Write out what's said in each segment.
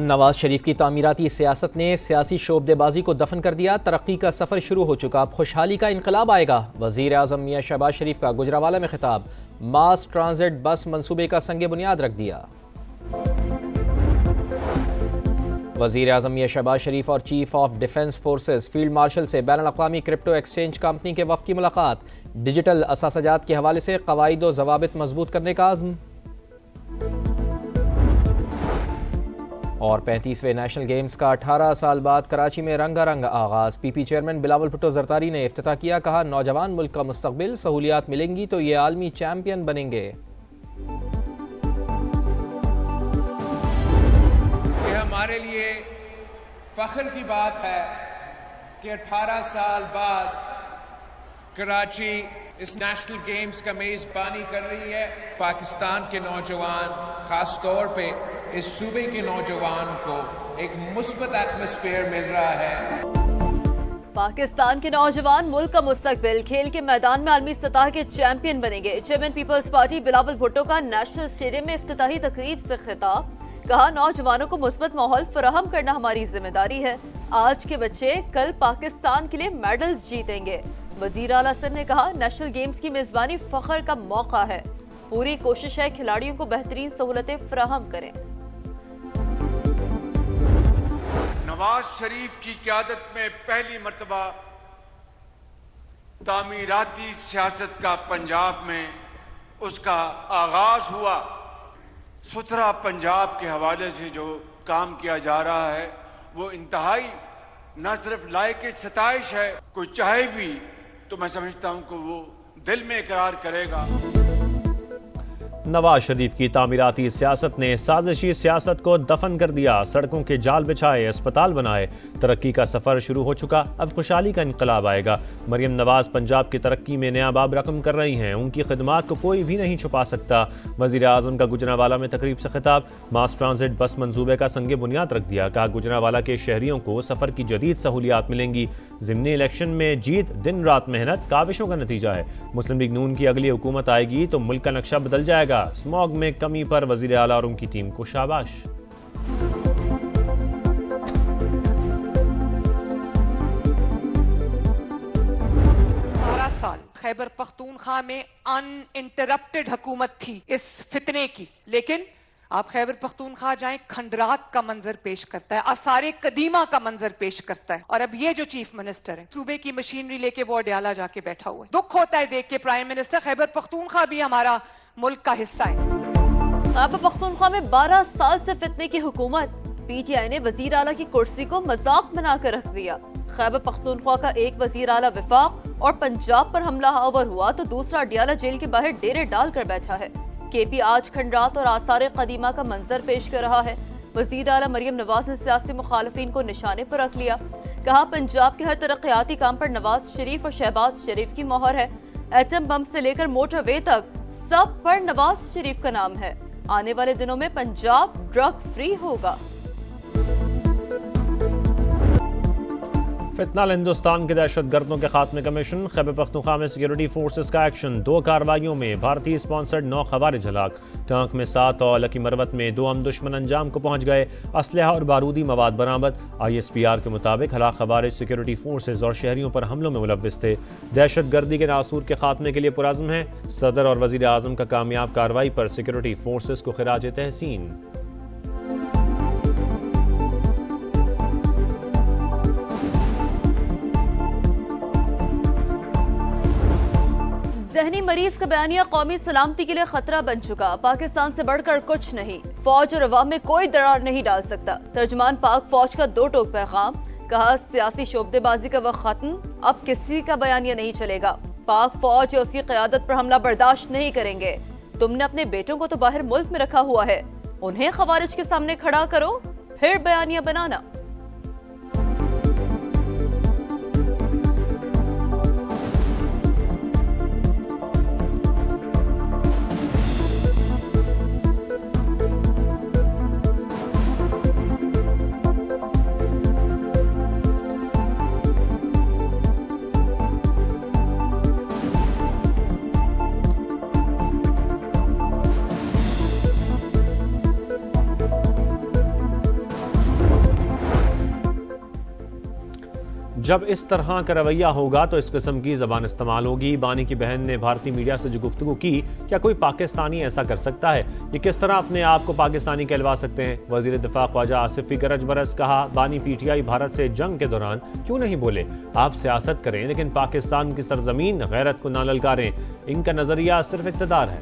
नवाज शरीफ की तामीराती सियासत ने सियासी शोबदेबाजी को दफन कर दिया। तरक्की का सफर शुरू हो चुका, अब खुशहाली का इनकलाब आएगा। वजीर आजम मियां शहबाज शरीफ का गुजरावाला में खिताब, मास ट्रांजिट बस मंसूबे का संगे बुनियाद रख दिया। वजीर आजम मियां शहबाज शरीफ और chief of defence forces field marshal से बैनुल अक़वामी क्रिप्टो एक्सचेंज कंपनी के वफ़द की मुलाकात, डिजिटल असासजात के हवाले से क़वाइद व ज़वाबित मजबूत करने का आज़्म। और 35वें नेशनल गेम्स का 18 साल बाद कराची में रंगारंग आगाज। पीपी चेयरमैन बिलावल भुट्टो जरदारी ने इफ्तिताह किया, कहा नौजवान मुल्क का मुस्तकबिल, सहूलियात मिलेंगी तो ये आलमी चैंपियन बनेंगे। ये हमारे लिए फख्र की बात है कि 18 साल बाद कराची इस नेशनल गेम्स का मेजबानी कर रही है। पाकिस्तान के नौजवान, खास तौर पे इस सूबे के नौजवान को एक मुस्बत एटमॉस्फेयर मिल रहा है। पाकिस्तान के नौजवान मुल्क का मुस्तकबिल, खेल के मैदान में आलमी सतह के चैंपियन बनेंगे। चेयरमैन पीपल्स पार्टी बिलावल भुट्टो का नेशनल स्टेडियम में इफ्तिताही तकरीब से खिताब, कहा नौजवानों को मुस्बत माहौल फराहम करना हमारी जिम्मेदारी है। आज के बच्चे कल पाकिस्तान के लिए मेडल्स जीतेंगे। वजीर आला सिंध ने कहा नेशनल गेम्स की मेजबानी फख्र का मौका है, पूरी कोशिश है खिलाड़ियों को बेहतरीन सहूलतें फराहम करें। नवाज शरीफ की क़यादत में पहली मर्तबा तामीराती सियासत का पंजाब में उसका आगाज हुआ। सुथरा पंजाब के हवाले से जो काम किया जा रहा है वो इंतहाई न सिर्फ लायक सताइश है, कोई चाहे भी तो मैं समझता हूं कि वो दिल में इकरार करेगा। नवाज शरीफ की तामीराती सियासत ने साजिशी सियासत को दफन कर दिया। सड़कों के जाल बिछाए, अस्पताल बनाए, तरक्की का सफर शुरू हो चुका, अब खुशहाली का इनकलाब आएगा। मरियम नवाज पंजाब की तरक्की में नयाबाब रकम कर रही हैं, उनकी खिदमात को कोई भी नहीं छुपा सकता। वजीर आजम का गुजरावाला में तकरीब से खिताब, मास ट्रांजिट बस मंसूबे का संगे बुनियाद रख दिया, कहा गुजरावाला के शहरियों को सफर की जदीद सहूलियात मिलेंगी। ज़िमनी इलेक्शन में जीत दिन रात मेहनत काविशों का नतीजा है। मुस्लिम लीग नून की अगली हुकूमत आएगी तो मुल्क का नक्शा बदल जाएगा। स्मॉग में कमी पर वजीर आला और उनकी टीम को शाबाश। 12 साल खैबर पख्तूनख्वा में अनइंटरप्टेड हुकूमत थी इस फितने की, लेकिन आप खैबर पख्तूनख्वा जाएं, खंडरात का मंजर पेश करता है, आसारे कदीमा का मंजर पेश करता है। और अब ये जो चीफ मिनिस्टर है सूबे की मशीनरी लेके वो अडयाला जाके बैठा हुआ है। दुख होता है देख के प्राइम मिनिस्टर, खैबर पख्तूनख्वा भी हमारा मुल्क का हिस्सा है। खैबर पख्तूनख्वा में 12 साल से फितने की हुकूमत, पीटीआई ने वजीर आला की कुर्सी को मजाक बनाकर रख दिया। खैबर पख्तूनख्वा का एक वजीर आला विफाक और पंजाब पर हमला आवर हुआ तो दूसरा अडयाला जेल के बाहर डेरे डालकर बैठा है। केपी आज खंडरात और आसारे कदीमा का मंजर पेश कर रहा है। वजीर आला मरियम नवाज ने सियासी मुखालिफिन को निशाने पर रख लिया, कहा पंजाब के हर तरक्याती काम पर नवाज शरीफ और शहबाज शरीफ की मोहर है। एटम बम से लेकर मोटरवे तक सब पर नवाज शरीफ का नाम है। आने वाले दिनों में पंजाब ड्रग फ्री होगा। फितनाल हिंदुस्तान के दहशतगर्दों के खात्मे का मिशन, खैबर पख्तूनख्वा में सिक्योरिटी फोर्सेस का एक्शन। 2 कार्रवाइयों में भारतीय स्पॉन्सर्ड 9 खवारिज हलाक। टांक में 7 और लकी मरवत में 2 हम दुश्मन अंजाम को पहुंच गए। असलहा और बारूदी मवाद बरामद। ISPR के मुताबिक हलाक खवारिज सिक्योरिटी फोर्सेस और शहरियों पर हमलों में मुलव्विस थे। दहशतगर्दी के नासूर के खात्मे के लिए पुरज़्म है। सदर और वजीर आजम का कामयाब कार्रवाई पर सिक्योरिटी फोर्सेस को खिराज तहसीन। ज़हनी मरीज का बयानिया कौमी सलामती के लिए खतरा बन चुका। पाकिस्तान से बढ़कर कुछ नहीं, फौज और अवाम में कोई दरार नहीं डाल सकता। तर्जुमान पाक फौज का 2 टोक पैगाम, कहा सियासी शोबदेबाजी का वक्त खत्म, अब किसी का बयानिया नहीं चलेगा। पाक फौज या उसकी क़यादत पर हमला बर्दाश्त नहीं करेंगे। तुमने अपने बेटों को तो बाहर मुल्क में रखा हुआ है, उन्हें खवारिज के सामने खड़ा करो, फिर बयानिया बनाना। जब इस तरह का रवैया होगा तो इस किस्म की जबान इस्तेमाल होगी। बानी की बहन ने भारतीय मीडिया से जो गुफ्तगू की, क्या कोई पाकिस्तानी ऐसा कर सकता है? ये किस तरह अपने आप को पाकिस्तानी कहलवा सकते हैं? वजीर दिफा ख्वाजा आसिफ गरज बरस कहा, बानी पीटीआई भारत से जंग के दौरान क्यों नहीं बोले? आप सियासत करें लेकिन पाकिस्तान की सरजमीन गैरत को ना ललकारें। इनका नजरिया सिर्फ इक़्तिदार है।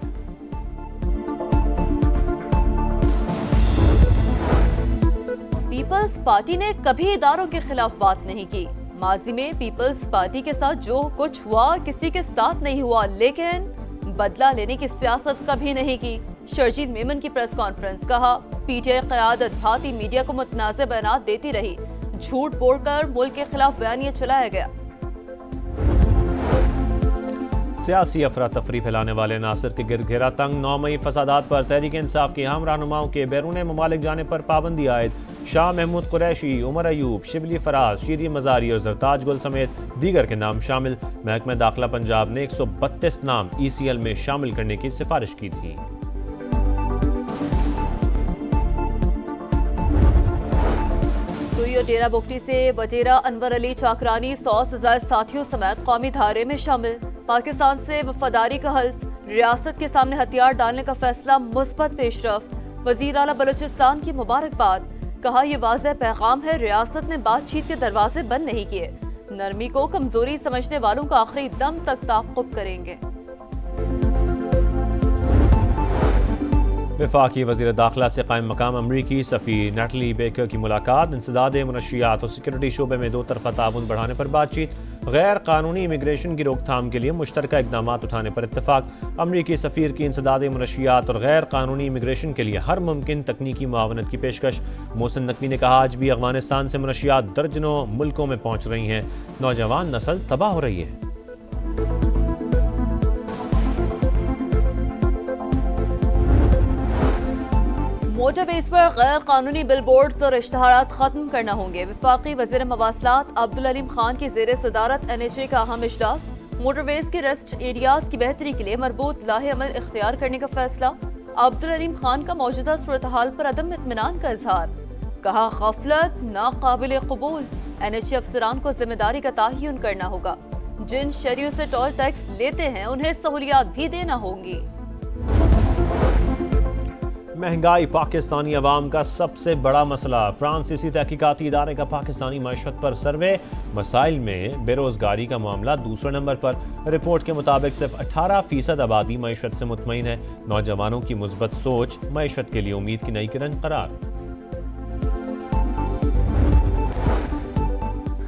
पीपल्स पार्टी ने कभी इदारों के खिलाफ बात नहीं की। माजी में पीपल्स पार्टी के साथ जो कुछ हुआ किसी के साथ नहीं हुआ, लेकिन बदला लेने की सियासत कभी नहीं की। शर्जील मेमन की प्रेस कॉन्फ्रेंस, कहा पीटीआई क़यादत भारतीय मीडिया को मुतनाज़ बयान देती रही, झूठ बोलकर मुल्क के खिलाफ बयानिया चलाया गया। सियासी अफरा तफरी फैलाने वाले नासिर के गिरद घेरा तंग। 9 मई फसादात पर तहरीक इंसाफ के अहम रहनुमाओं के बैरून ममालिक जाने पर पाबंदी आयद। शाह महमूद कुरैशी, उमर अयूब, शिबली फराज, शीरी मजारी और जरताज गुल समेत दीगर के नाम शामिल। महकमा दाखिला पंजाब ने 132 नाम ECL में शामिल करने की सिफारिश की थी। सुई और डेरा बुगटी से वजीरा अनवर अली चाकरानी 100 से ज़ायद साथियों समेत कौमी धारे में शामिल। पाकिस्तान से वफादारी का हल्फ, रियासत के सामने हथियार डालने का फैसला मुस्बत पेशरफ। वजीर आला बलूचिस्तान की मुबारकबाद, कहा यह वाज़ेह पैगाम है रियासत ने बातचीत के दरवाजे बंद नहीं किए, नरमी को कमजोरी समझने वालों का आखिरी दम तक ताक़ुब करेंगे। वफाकी वज़ीर दाखिला से कायम मकाम अमरीकी सफ़ीर नैटली बेकर की मुलाकात। इंसदाद मनशियात और सिक्योरिटी शोबे में 2 तरफ़ा ताउन बढ़ाने पर बातचीत। गैर कानूनी इमिग्रेशन की रोकथाम के लिए मुश्तरका इकदाम उठाने पर इत्तफाक। अमरीकी सफ़ीर की इंसदाद मनशियात और गैर कानूनी इमिग्रेशन के लिए हर मुमकिन तकनीकी मुआवनत की पेशकश। मोहसिन नकवी ने कहा, आज भी अफगानिस्तान से मनशियात दर्जनों मुल्कों में पहुँच रही हैं, नौजवान नस्ल तबाह हो रही है। मोटरवेज पर गैर कानूनी बिलबोर्ड्स और इश्तहारात खत्म करना होंगे। वफाकी वज़ीर मवासलात अब्दुल अलीम खान की ज़ेर सदारत NHA का अहम इजलास। मोटरवेज के रेस्ट एरियाज की बेहतरी के लिए मरबूत लाहे अमल इख्तियार करने का फैसला। अब्दुल अलीम खान का मौजूदा सूरत हाल पर अदम इत्मीनान का इजहार, कहा गफलत नाकाबिल कबूल, NHA अफसरान को जिम्मेदारी का तायन करना होगा। जिन शहरियों से टोल टैक्स लेते हैं उन्हें सहूलियात भी देना होंगी। महंगाई पाकिस्तानी अवाम का सबसे बड़ा मसला। फ्रांसीसी तहकीकाती इदारे का पाकिस्तानी मईशत पर सर्वे। मसाइल में बेरोजगारी का मामला दूसरे नंबर पर। रिपोर्ट के मुताबिक सिर्फ 18% आबादी मईशत से मुतमईन है। नौजवानों की मुस्बत सोच मईशत के लिए उम्मीद की नई किरण करार।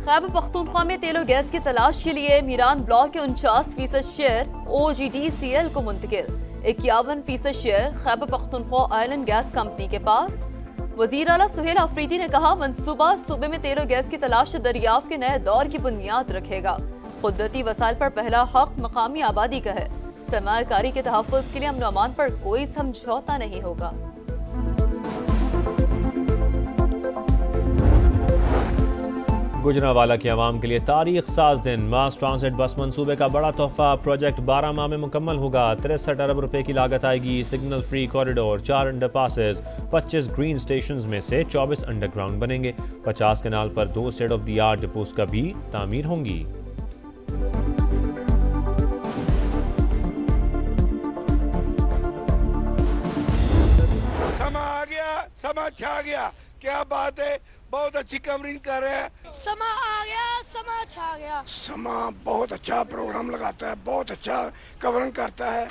खैबर पख्तूनख्वा में तेल और गैस की तलाश के लिए मीरान ब्लॉक के 49% शेयर OGDCL को मुंतकिल। 51% share Khyber Pakhtunkhwa oil and gas company के पास। वजीर आला सुहेल आफरीदी ने कहा, मंसूबा सूबे में तेल और गैस की तलाश दरियाफ्त के नए दौर की बुनियाद रखेगा। कुदरती वसाइल पर पहला हक मकामी आबादी का है। सरमायाकारी के तहफ़्फ़ुज़ के लिए अमन अमान पर कोई समझौता नहीं होगा। गुजरावाला के अवाम के लिए तारीख साज दिन। मास ट्रांसिट बस मंसूबे का बड़ा तोहफा। प्रोजेक्ट 12 माह में मुकम्मल होगा। 63 अरब रुपए की लागत आएगी। Signal free corridor, 4 underpasses, 25 green stations में से 24 अंडरग्राउंड बनेंगे। 50 कैनाल पर 2 state of the art depots का भी तामीर होंगी। समा आ गया, समा छा गया। क्या बात है, बहुत अच्छी कवरिंग कर रहे हैं। समा आ गया, समा छा गया। समा बहुत अच्छा प्रोग्राम लगाता है, बहुत अच्छा कवरिंग करता है।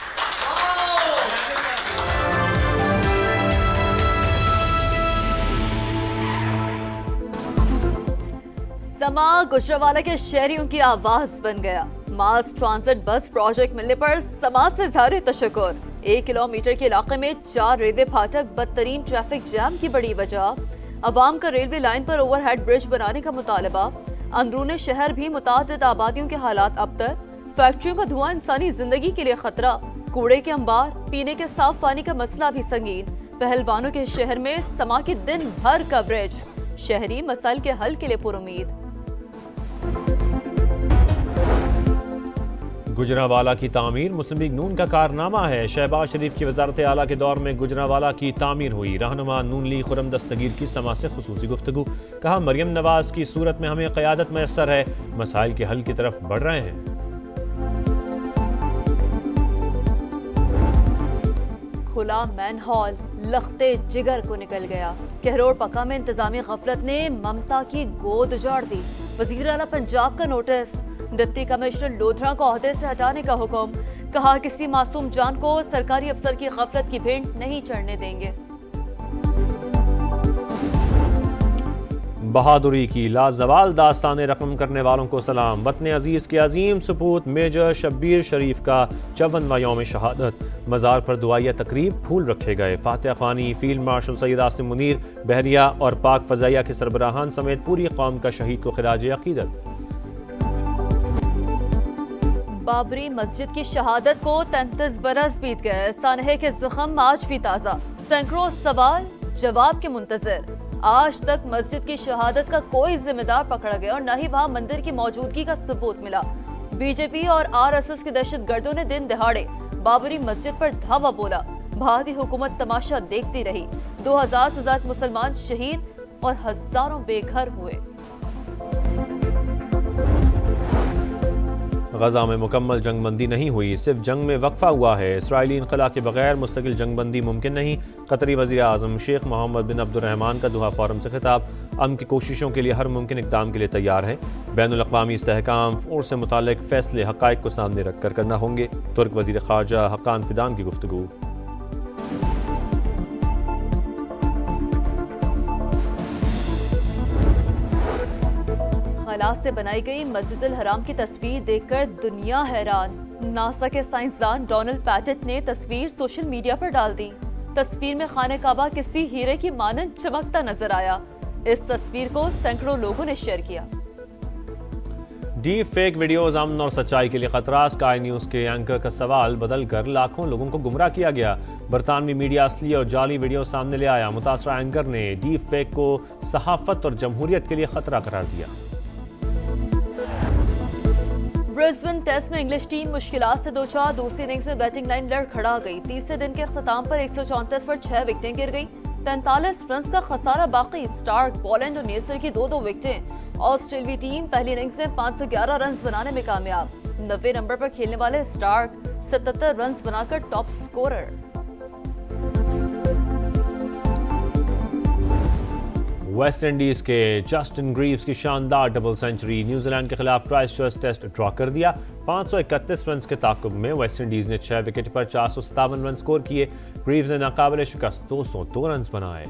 समा गुजरावाला के शहरियों की आवाज बन गया। मास ट्रांसिट बस प्रोजेक्ट मिलने पर समा से इज़हार तशक्कुर। 1 किलोमीटर के इलाके में 4 रेलवे फाटक बदतरीन ट्रैफिक जैम की बड़ी वजह। अवाम का रेलवे लाइन पर ओवरहेड ब्रिज बनाने का मुतालबा। अंदरूनी शहर भी मुतादिद आबादियों के हालात अबतर। फैक्ट्रियों का धुआं इंसानी जिंदगी के लिए खतरा। कूड़े के अंबार, पीने के साफ पानी का मसला भी संगीन। पहलवानों के शहर में समा की दिन भर कवरेज। शहरी मसाइल के हल के लिए पुरुमीद। गुजरावाला की तामीर मुस्लिम लीग नून का कारनामा है। शहबाज शरीफ की वजारत आला के दौर में गुजरावाला की तामीर हुई। रहनुमा नून लीग खुर्रम दस्तगीर की समा से खुसूसी गुफ्तगू। कहा, मरियम नवाज की सूरत में हमें क़यादत मैसर है, मसाइल के हल की तरफ बढ़ रहे हैं। खुला मैन हॉल लखते जिगर को निकल गया। कहरोड़ पक्का में इंतजामी गफलत ने ममता की गोद उजाड़ दी। वजीर आला पंजाब का नोटिस, डिप्टी कमिश्नर लोधरा को ओहदे से हटाने का हुक्म। कहा, किसी मासूम जान को सरकारी अफसर की गफलत की भेंट नहीं चढ़ने देंगे। बहादुरी की लाजवाल दास्तानें रकम करने वालों को सलाम। वतन अजीज के अजीम सपूत मेजर शब्बीर शरीफ का 54वां यौम शहादत। मज़ार पर दुआया तकरीब, फूल रखे गए। फातिहा ख्वानी, फील्ड मार्शल सैयद आसिम मुनीर, बहरिया और पाक फ़ज़ाइया के सरबराहान समेत पूरी कौम का शहीद को खिराज अक़ीदत। बाबरी मस्जिद की शहादत को 33 बरस बीत गए। सानहे के जख्म आज भी ताज़ा। सैकड़ों सवाल जवाब के मुंतजर। आज तक मस्जिद की शहादत का कोई जिम्मेदार पकड़ा गया और न ही वहां मंदिर की मौजूदगी का सबूत मिला। बीजेपी और आरएसएस के दहशतगर्दों ने दिन दिहाड़े बाबरी मस्जिद पर धावा बोला। भारतीय हुकूमत तमाशा देखती रही। 2000 से ज्यादा मुसलमान शहीद और हजारों बेघर हुए। गजा में मुकम्मल जंगबंदी नहीं हुई, सिर्फ जंग में वक्फा हुआ है। इसराइली इनक़ला के बगैर मुस्तकिल जंगबंदी मुमकिन नहीं। कतरी वज़ीर आज़म शेख मोहम्मद बिन अब्दुर्रहमान का दोहा फोरम से खिताब। अमन की कोशिशों के लिए हर मुमकिन इक़दाम के लिए तैयार है। बैनुल अक़वामी इस्तेहकाम फ़ोर्स से मुताल्लिक़ फ़ैसले हक़ाइक़ को सामने रख कर करना होंगे। तुर्क वज़ीर ख़ारजा हक्कान फ़िदान की गुफ्तगू। खलास से बनाई गई मस्जिदुल हराम की तस्वीर देखकर दुनिया हैरान। नासा के साइंसदान डोनाल्ड पैटेट ने तस्वीर सोशल मीडिया पर डाल दी। तस्वीर में खाने काबा किसी हीरे की मानंद चमकता नजर आया। इस तस्वीर को सैकड़ों लोगों ने शेयर किया। डीप फेक वीडियोज अमन और सच्चाई के लिए खतरा। स्काई न्यूज के एंकर का सवाल बदल कर लाखों लोगों को गुमराह किया गया। बरतानवी मीडिया असली और जाली वीडियो सामने ले आया। मुतासरा एंकर ने डीप फेक को सहाफत और जमहूरियत के लिए खतरा करार दिया। ब्रिस्बेन टेस्ट में इंग्लिश टीम मुश्किलात से दो चार। दूसरी इनिंग्स में बैटिंग लाइन लड़खड़ा गई। तीसरे दिन के अख्ताम पर 134 पर 6 विकेटें गिर गईं। 43 रन का खसारा बाकी। स्टार्क, बॉलैंड और नेसर की 2-2 विकेटें। ऑस्ट्रेलियाई टीम पहली इनिंग्स में 511 रन बनाने में कामयाब। 90 नंबर पर खेलने वाले स्टार्क 77 रन बनाकर टॉप स्कोरर। वेस्ट इंडीज के जस्टिन ग्रीव्स की शानदार डबल सेंचुरी। न्यूजीलैंड के खिलाफ क्राइस्टचर्च टेस्ट ड्रॉ कर दिया। 531 रन के ताक़ुब में वेस्ट इंडीज ने 6 विकेट पर 457 रन स्कोर किए। ग्रीव्स ने नाकाबिले शिकस्त 202 रन बनाए।